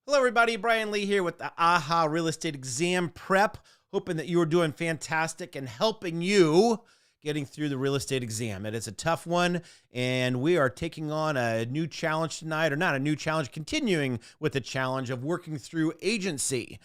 Hello, everybody. Brian Lee here with the AHA Real Estate Exam Prep. Hoping that you are doing fantastic and helping you getting through the real estate exam. It is a tough one, and we are taking on a new challenge tonight, or not a new challenge, continuing with the challenge of working through agency.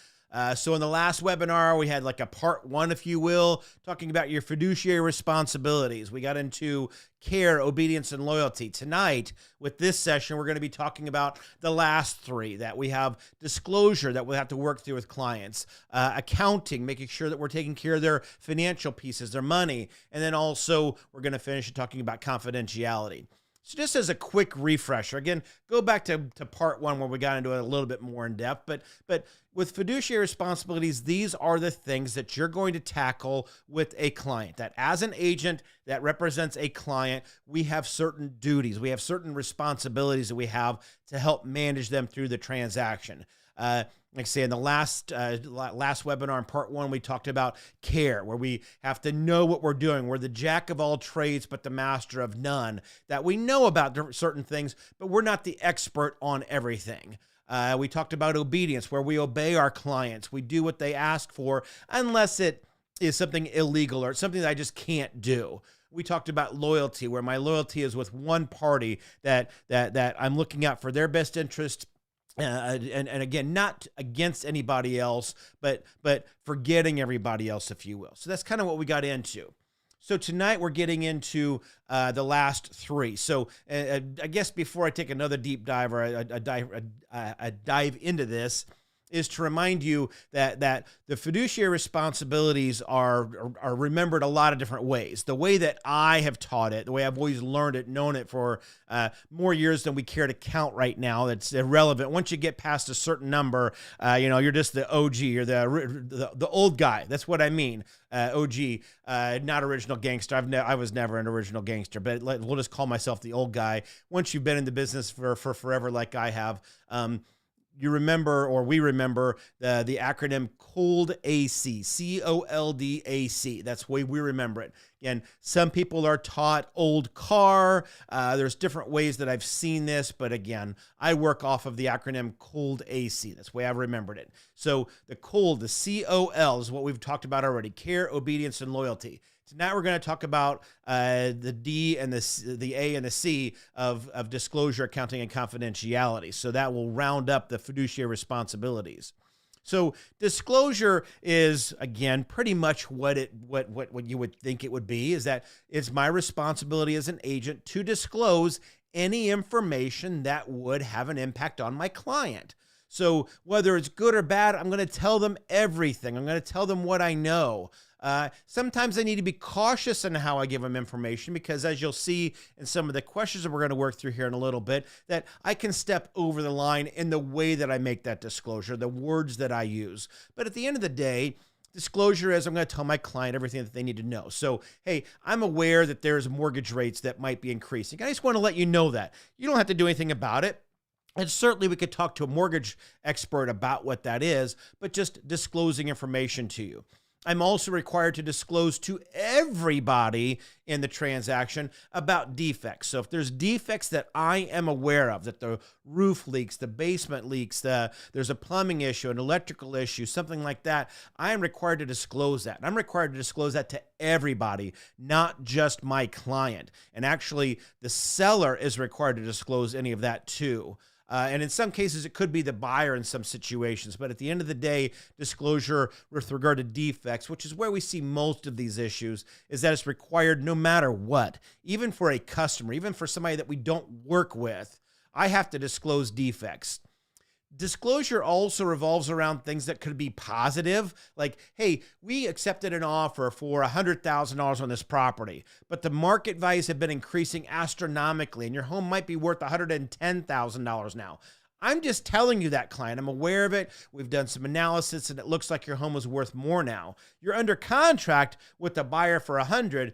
So in the last webinar, we had like a part one, if you will, talking about your fiduciary responsibilities. We got into care, obedience, and loyalty. Tonight, with this session, we're going to be talking about the last three, that we have disclosure that we'll have to work through with clients, accounting, making sure that we're taking care of their financial pieces, their money, and then also we're going to finish talking about confidentiality. So just as a quick refresher, again, go back to part one where we got into it a little bit more in depth, but with fiduciary responsibilities, these are the things that you're going to tackle with a client. That as an agent that represents a client, we have certain duties, we have certain responsibilities that we have to help manage them through the transaction. Like I say, in the last webinar in part one, we talked about care, where we have to know what we're doing. We're the jack of all trades, but the master of none. That we know about certain things, but we're not the expert on everything. We talked about obedience, where we obey our clients. We do what they ask for, unless it is something illegal or something that I just can't do. We talked about loyalty, where my loyalty is with one party that I'm looking out for their best interest. And again, not against anybody else, but forgetting everybody else, if you will. So that's kind of what we got into. So tonight we're getting into the last three. So I guess before I take another deep dive or a dive into this, is to remind you that the fiduciary responsibilities are remembered a lot of different ways. The way that I have taught it, the way I've always learned it, known it for more years than we care to count right now, that's irrelevant. Once you get past a certain number, you're just the OG, or the old guy. That's what I mean. OG, not original gangster. I was never an original gangster, but we'll just call myself the old guy. Once you've been in the business for forever, like I have, you remember, or we remember, the acronym COLDAC, COLDAC. That's the way we remember it. Again, some people are taught old car. There's different ways that I've seen this, but again, I work off of the acronym COLDAC. That's the way I've remembered it. So the COLD, the COL, is what we've talked about already: care, obedience, and loyalty. Tonight we're going to talk about the D and the A and the C of disclosure, accounting, and confidentiality. So that will round up the fiduciary responsibilities. So disclosure is, again, pretty much what you would think it would be, is that it's my responsibility as an agent to disclose any information that would have an impact on my client. So whether it's good or bad, I'm going to tell them everything. I'm going to tell them what I know. Sometimes I need to be cautious in how I give them information, because as you'll see in some of the questions that we're going to work through here in a little bit, that I can step over the line in the way that I make that disclosure, the words that I use. But at the end of the day, disclosure is I'm going to tell my client everything that they need to know. So, hey, I'm aware that there's mortgage rates that might be increasing. I just want to let you know that. You don't have to do anything about it. And certainly we could talk to a mortgage expert about what that is, but just disclosing information to you. I'm also required to disclose to everybody in the transaction about defects. So if there's defects that I am aware of, that the roof leaks, the basement leaks, there's a plumbing issue, an electrical issue, something like that, I am required to disclose that. And I'm required to disclose that to everybody, not just my client. And actually, the seller is required to disclose any of that too. And in some cases, it could be the buyer in some situations. But at the end of the day, disclosure with regard to defects, which is where we see most of these issues, is that it's required no matter what. Even for a customer, even for somebody that we don't work with, I have to disclose defects. Disclosure also revolves around things that could be positive, like, hey, we accepted an offer for $100,000 on this property, but the market values have been increasing astronomically, and your home might be worth $110,000 now. I'm just telling you that, client. I'm aware of it. We've done some analysis, and it looks like your home is worth more now. You're under contract with the buyer for $100,000.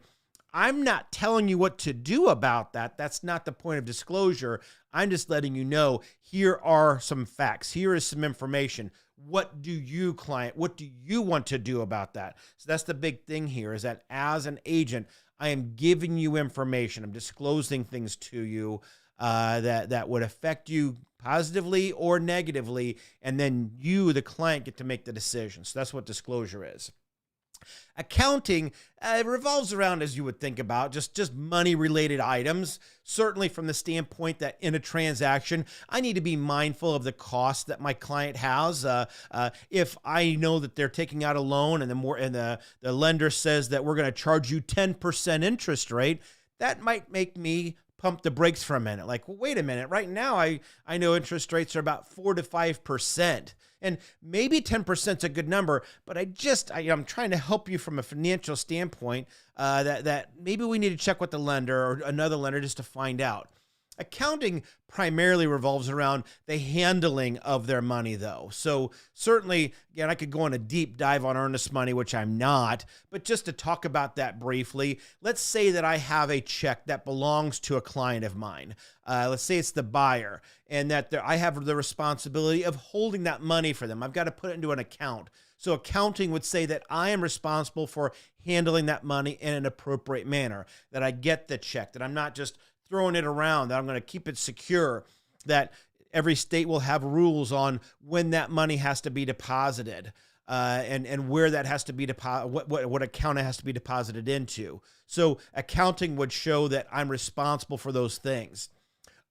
I'm not telling you what to do about that. That's not the point of disclosure. I'm just letting you know, here are some facts. Here is some information. What do you, client, what do you want to do about that? So that's the big thing here, is that as an agent, I am giving you information. I'm disclosing things to you that would affect you positively or negatively, and then you, the client, get to make the decision. So that's what disclosure is. Accounting revolves around, as you would think about, just money-related items, certainly from the standpoint that in a transaction, I need to be mindful of the cost that my client has. If I know that they're taking out a loan and the lender says that we're going to charge you 10% interest rate, that might make me pump the brakes for a minute. Like, well, wait a minute. Right now, I know interest rates are about 4 to 5%. And maybe 10% is a good number, but I'm trying to help you from a financial standpoint that maybe we need to check with the lender or another lender just to find out. Accounting primarily revolves around the handling of their money, though. So certainly, again, I could go on a deep dive on earnest money, which I'm not, but just to talk about that briefly, let's say that I have a check that belongs to a client of mine. Let's say it's the buyer, and that I have the responsibility of holding that money for them. I've got to put it into an account. So accounting would say that I am responsible for handling that money in an appropriate manner, that I get the check, that I'm not just throwing it around, that I'm going to keep it secure, that every state will have rules on when that money has to be deposited, and where that has to be what account it has to be deposited into. So accounting would show that I'm responsible for those things.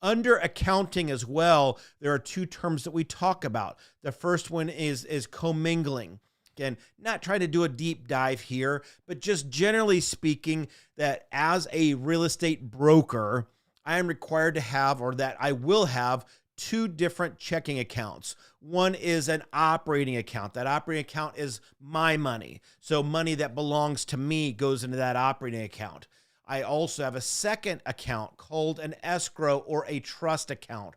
Under accounting as well, there are two terms that we talk about. The first one is commingling. Again, not trying to do a deep dive here, but just generally speaking, that as a real estate broker, I am required to have, or that I will have, two different checking accounts. One is an operating account. That operating account is my money. So money that belongs to me goes into that operating account. I also have a second account called an escrow or a trust account.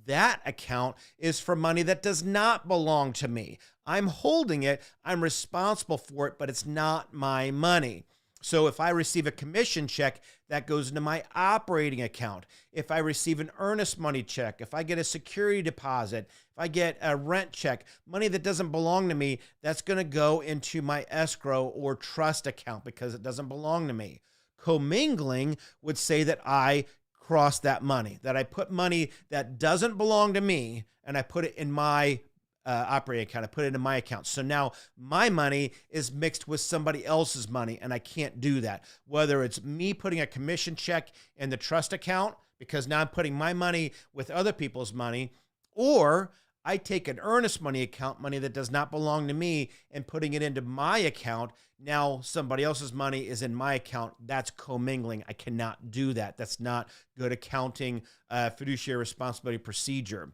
That account is for money that does not belong to me. I'm holding it, I'm responsible for it, but it's not my money. So if I receive a commission check, that goes into my operating account. If I receive an earnest money check, if I get a security deposit, if I get a rent check, money that doesn't belong to me, that's going to go into my escrow or trust account because it doesn't belong to me. Commingling would say that I cross that money, that I put money that doesn't belong to me and I put it in my operating account. I put it in my account. So now my money is mixed with somebody else's money, and I can't do that. Whether it's me putting a commission check in the trust account, because now I'm putting my money with other people's money, or I take an earnest money account, money that does not belong to me, and putting it into my account. Now somebody else's money is in my account. That's commingling. I cannot do that. That's not good accounting, fiduciary responsibility procedure.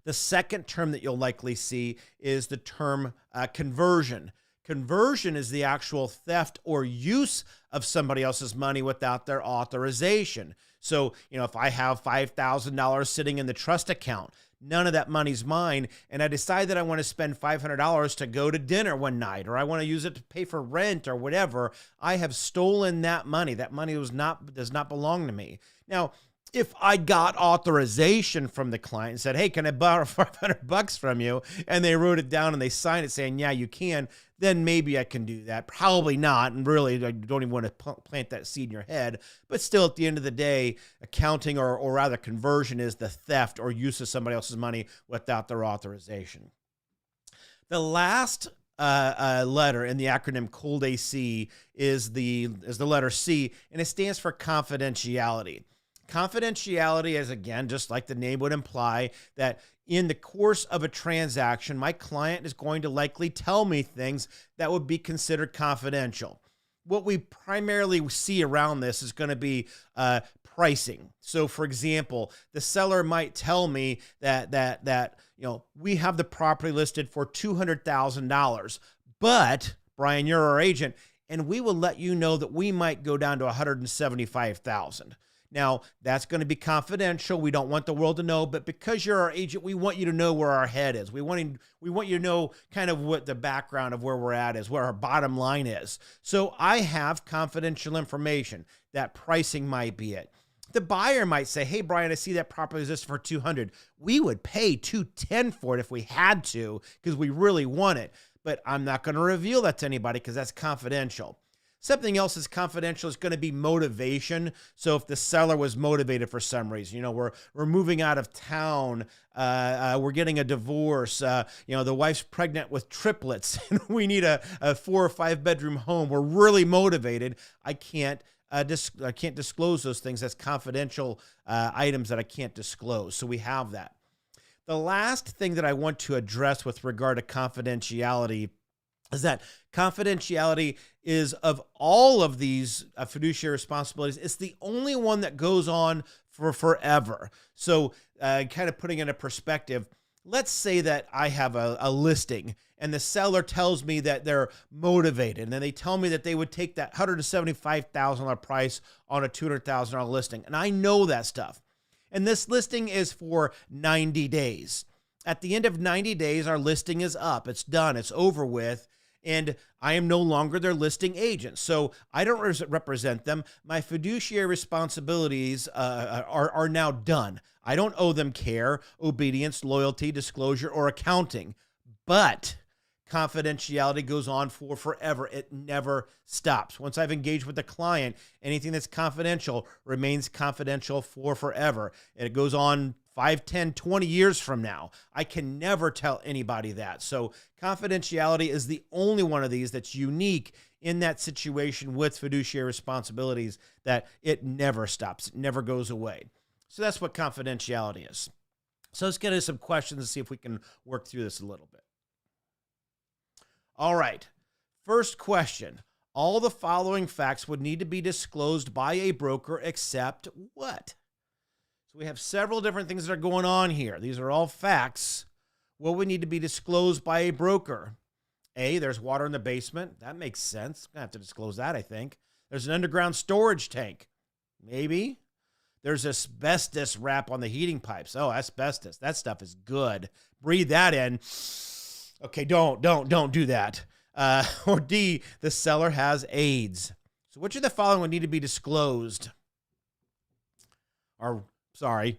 The second term that you'll likely see is the term conversion. Conversion is the actual theft or use of somebody else's money without their authorization. So, if I have $5,000 sitting in the trust account, none of that money's mine, and I decide that I want to spend $500 to go to dinner one night, or I want to use it to pay for rent or whatever, I have stolen that money. That money does not belong to me. Now, if I got authorization from the client and said, hey, can I borrow $500 from you? And they wrote it down and they signed it saying, yeah, you can, then maybe I can do that. Probably not. And really, I don't even want to plant that seed in your head. But still, at the end of the day, accounting or rather conversion is the theft or use of somebody else's money without their authorization. The last letter in the acronym COLD AC is the letter C, and it stands for confidentiality. Confidentiality is, again, just like the name would imply, that in the course of a transaction, my client is going to likely tell me things that would be considered confidential. What we primarily see around this is going to be pricing. So, for example, the seller might tell me that we have the property listed for $200,000, but Brian, you're our agent, and we will let you know that we might go down to $175,000. Now, that's going to be confidential. We don't want the world to know, but because you're our agent, we want you to know where our head is. We want you to know kind of what the background of where we're at is, where our bottom line is. So I have confidential information. That pricing might be it. The buyer might say, hey, Brian, I see that property is listed for $200,000. We would pay $210,000 for it if we had to because we really want it, but I'm not going to reveal that to anybody because that's confidential. Something else that's confidential is going to be motivation. So if the seller was motivated for some reason, we're moving out of town, we're getting a divorce, the wife's pregnant with triplets, and we need a 4 or 5 bedroom home. We're really motivated. I can't disclose those things. That's confidential items that I can't disclose. So we have that. The last thing that I want to address with regard to confidentiality is that confidentiality is, of all of these fiduciary responsibilities, it's the only one that goes on for forever. So kind of putting it into perspective, let's say that I have a listing and the seller tells me that they're motivated, and then they tell me that they would take that $175,000 price on a $200,000 listing. And I know that stuff. And this listing is for 90 days. At the end of 90 days, our listing is up. It's done. It's over with. And I am no longer their listing agent. So I don't represent them. My fiduciary responsibilities are now done. I don't owe them care, obedience, loyalty, disclosure, or accounting. But confidentiality goes on for forever. It never stops. Once I've engaged with the client, anything that's confidential remains confidential for forever. And it goes on 5, 10, 20 years from now. I can never tell anybody that. So confidentiality is the only one of these that's unique in that situation with fiduciary responsibilities, that it never stops. It never goes away. So that's what confidentiality is. So let's get into some questions and see if we can work through this a little bit. All right. First question. All the following facts would need to be disclosed by a broker except what? So we have several different things that are going on here. These are all facts. What would need to be disclosed by a broker? A, there's water in the basement. That makes sense. I'm going to have to disclose that, I think. There's an underground storage tank. Maybe. There's asbestos wrap on the heating pipes. Oh, asbestos. That stuff is good. Breathe that in. Okay, don't do that. Or D, the seller has AIDS. So which of the following would need to be disclosed?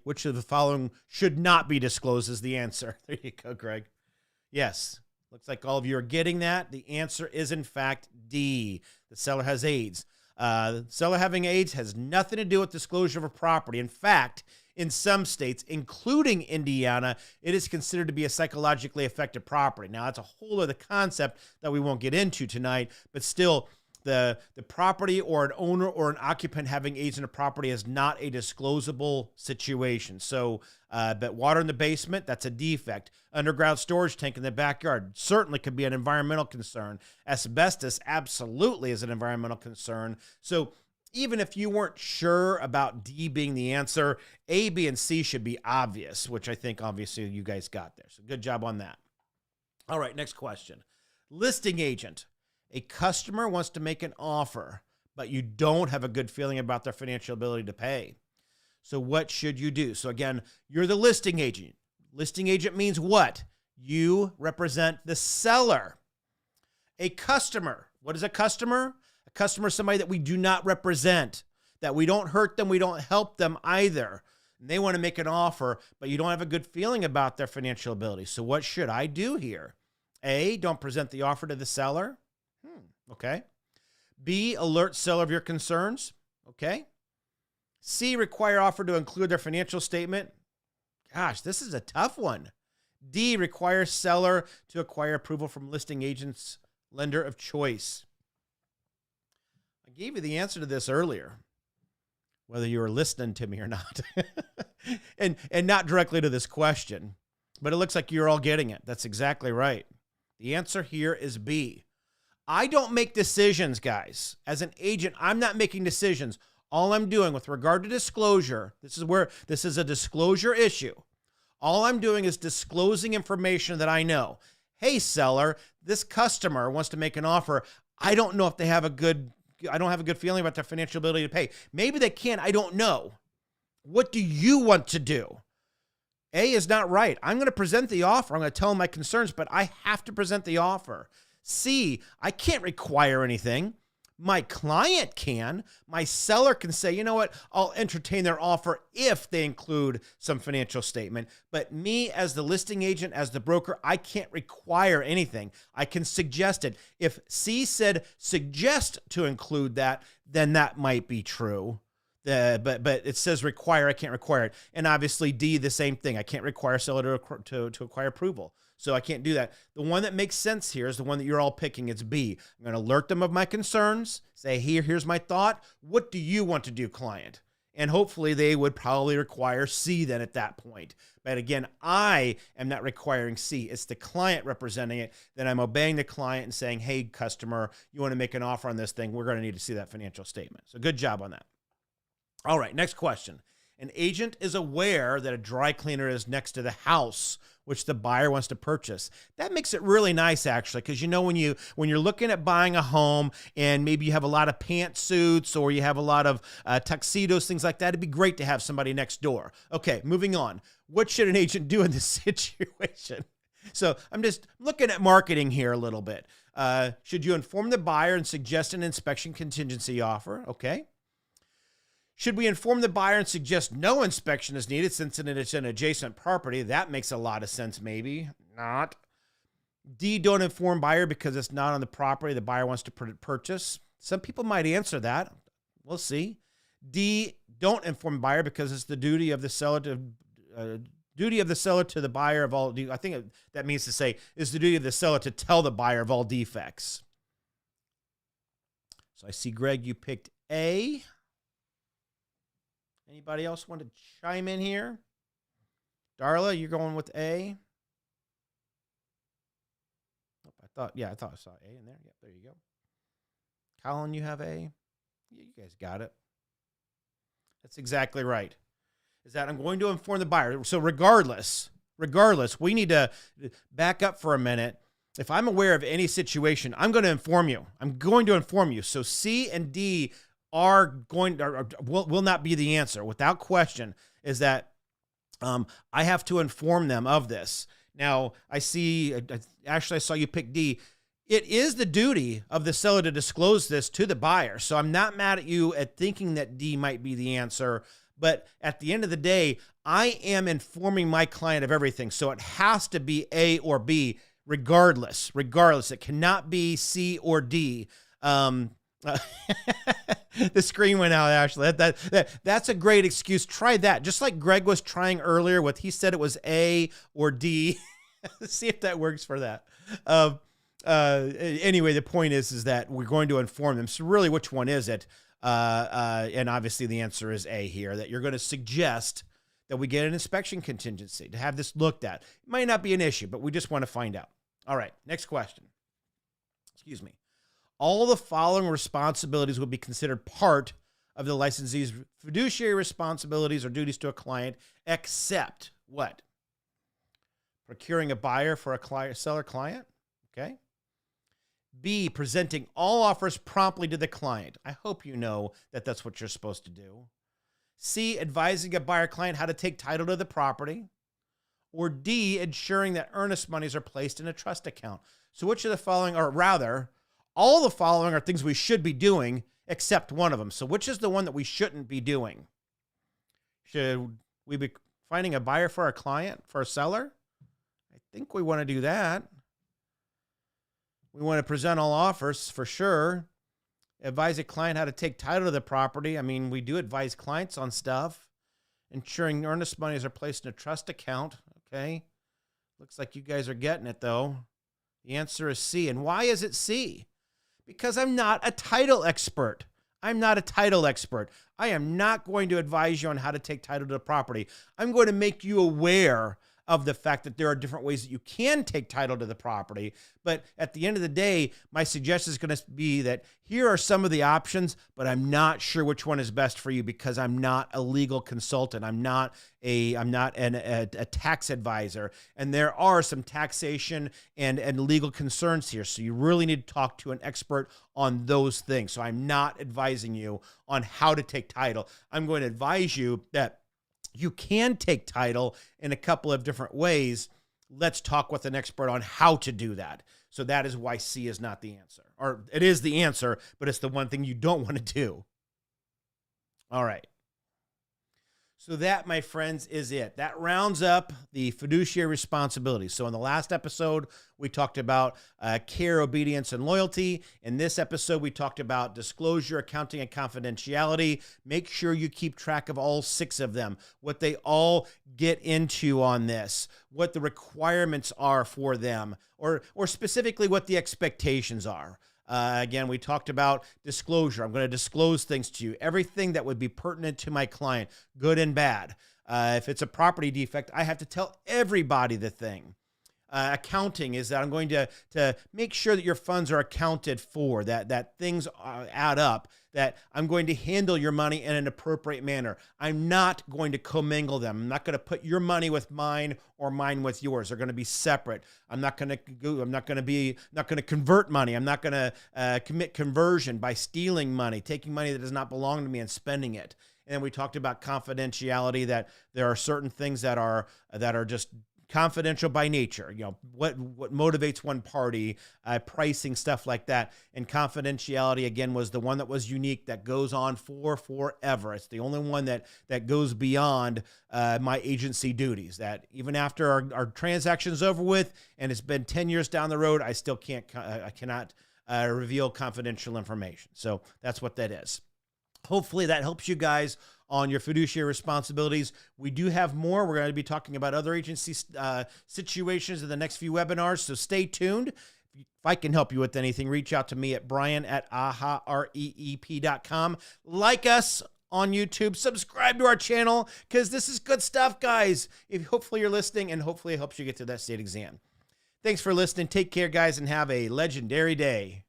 Which of the following should not be disclosed is the answer. There you go, Greg. Yes. Looks like all of you are getting that. The answer is, in fact, D. The seller has AIDS. The seller having AIDS has nothing to do with disclosure of a property. In fact, in some states, including Indiana, it is considered to be a psychologically affected property. Now, that's a whole other concept that we won't get into tonight, but still, the property or an owner or an occupant having AIDS in a property is not a disclosable situation. So, but water in the basement, that's a defect. Underground storage tank in the backyard certainly could be an environmental concern. Asbestos absolutely is an environmental concern. So even if you weren't sure about D being the answer, A, B, and C should be obvious, which I think obviously you guys got there. So good job on that. All right, next question. Listing agent. A customer wants to make an offer, but you don't have a good feeling about their financial ability to pay. So what should you do? So again, you're the listing agent. Listing agent means what? You represent the seller. A customer. What is a customer? A customer is somebody that we do not represent, that we don't hurt them, we don't help them either. And they want to make an offer, but you don't have a good feeling about their financial ability. So what should I do here? A, don't present the offer to the seller. Okay. B, alert seller of your concerns. Okay. C, require offer to include their financial statement. Gosh, this is a tough one. D, require seller to acquire approval from listing agent's lender of choice. I gave you the answer to this earlier, whether you were listening to me or not, and not directly to this question, but it looks like you're all getting it. That's exactly right. The answer here is B. I don't make decisions, guys. As an agent, I'm not making decisions. All I'm doing with regard to disclosure, this is a disclosure issue. All I'm doing is disclosing information that I know. Hey, seller, this customer wants to make an offer. I don't know if I don't have a good feeling about their financial ability to pay. Maybe they can. I don't know. What do you want to do? A is not right. I'm going to present the offer. I'm going to tell them my concerns, but I have to present the offer. C, I can't require anything. My client can. My seller can say, you know what, I'll entertain their offer if they include some financial statement. But me as the listing agent, as the broker, I can't require anything. I can suggest it. If C said suggest to include that, then that might be true. But it says require, I can't require it. And obviously D, the same thing. I can't require seller to acquire approval. So I can't do that. The one that makes sense here is the one that you're all picking. It's B. I'm going to alert them of my concerns, say, here's my thought. What do you want to do, client? And hopefully they would probably require C then at that point. But again, I am not requiring C. It's the client representing it. Then I'm obeying the client and saying, hey, customer, you want to make an offer on this thing? We're going to need to see that financial statement. So good job on that. All right, next question. An agent is aware that a dry cleaner is next to the house which the buyer wants to purchase. That makes it really nice, actually, because you know when you're looking at buying a home and maybe you have a lot of pantsuits or you have a lot of tuxedos, things like that, it'd be great to have somebody next door. Okay, moving on. What should an agent do in this situation? So I'm just looking at marketing here a little bit. Should you inform the buyer and suggest an inspection contingency offer? Okay. Should we inform the buyer and suggest no inspection is needed since it's an adjacent property? That makes a lot of sense, maybe. Not. D, don't inform buyer because it's not on the property the buyer wants to purchase. Some people might answer that. We'll see. D, don't inform buyer because it's the duty of the seller to the buyer of all. I think that means to say it's the duty of the seller to tell the buyer of all defects. So I see, Greg, you picked A. Anybody else want to chime in here? Darla, you're going with A? Oh, I thought I saw A in there. Yep, there you go. Colin, you have A? Yeah, you guys got it. That's exactly right. Is that I'm going to inform the buyer. So regardless, we need to back up for a minute. If I'm aware of any situation, I'm going to inform you. So C and D will not be the answer without question, is that I have to inform them of this. Now, I see, Ashley, I saw you pick D. It is the duty of the seller to disclose this to the buyer. So I'm not mad at you at thinking that D might be the answer. But at the end of the day, I am informing my client of everything. So it has to be A or B regardless. It cannot be C or D. The screen went out, Ashley. That's a great excuse. Try that. Just like Greg was trying earlier with, he said it was A or D. See if that works for that. Anyway, the point is that we're going to inform them. So really, which one is it? And obviously the answer is A here, that you're going to suggest that we get an inspection contingency to have this looked at. It might not be an issue, but we just want to find out. All right, next question. Excuse me. All the following responsibilities will be considered part of the licensee's fiduciary responsibilities or duties to a client, except what? Procuring a buyer for a seller client. Okay. B, presenting all offers promptly to the client. I hope you know that that's what you're supposed to do. C, advising a buyer client how to take title to the property. Or D, ensuring that earnest monies are placed in a trust account. So which of the following, or rather, all the following are things we should be doing, except one of them. So which is the one that we shouldn't be doing? Should we be finding a buyer for our client, for a seller? I think we want to do that. We want to present all offers for sure. Advise a client how to take title to the property. I mean, we do advise clients on stuff. Ensuring earnest monies are placed in a trust account. Okay. Looks like you guys are getting it, though. The answer is C. And why is it C? Because I'm not a title expert. I am not going to advise you on how to take title to the property. I'm going to make you aware of the fact that there are different ways that you can take title to the property. But at the end of the day, my suggestion is going to be that here are some of the options, but I'm not sure which one is best for you because I'm not a legal consultant. I'm not a tax advisor. And there are some taxation and legal concerns here. So you really need to talk to an expert on those things. So I'm not advising you on how to take title. I'm going to advise you that you can take title in a couple of different ways. Let's talk with an expert on how to do that. So that is why C is not the answer. Or it is the answer, but it's the one thing you don't want to do. All right. So that, my friends, is it. That rounds up the fiduciary responsibility. So in the last episode, we talked about care, obedience, and loyalty. In this episode, we talked about disclosure, accounting, and confidentiality. Make sure you keep track of all 6 of them, what they all get into on this, what the requirements are for them, or specifically what the expectations are. Again, we talked about disclosure. I'm going to disclose things to you, everything that would be pertinent to my client, good and bad. If it's a property defect, I have to tell everybody the thing. Accounting is that I'm going to make sure that your funds are accounted for, that things add up, that I'm going to handle your money in an appropriate manner. I'm not going to commingle them. I'm not going to put your money with mine or mine with yours. They're going to be separate. I'm not going to convert money. I'm not going to commit conversion by stealing money, taking money that does not belong to me and spending it. And we talked about confidentiality, that there are certain things that are just confidential by nature, what motivates one party, pricing, stuff like that. And confidentiality, again, was the one that was unique, that goes on for forever. It's the only one that goes beyond my agency duties, that even after our transaction is over with and it's been 10 years down the road, I cannot reveal confidential information. So that's what that is. Hopefully that helps you guys on your fiduciary responsibilities. We do have more. We're going to be talking about other agency situations in the next few webinars, so stay tuned. If I can help you with anything, reach out to me at brian@ahareep.com. Like us on YouTube, subscribe to our channel, because this is good stuff, guys. Hopefully you're listening, and hopefully it helps you get to that state exam. Thanks for listening. Take care, guys, and have a legendary day.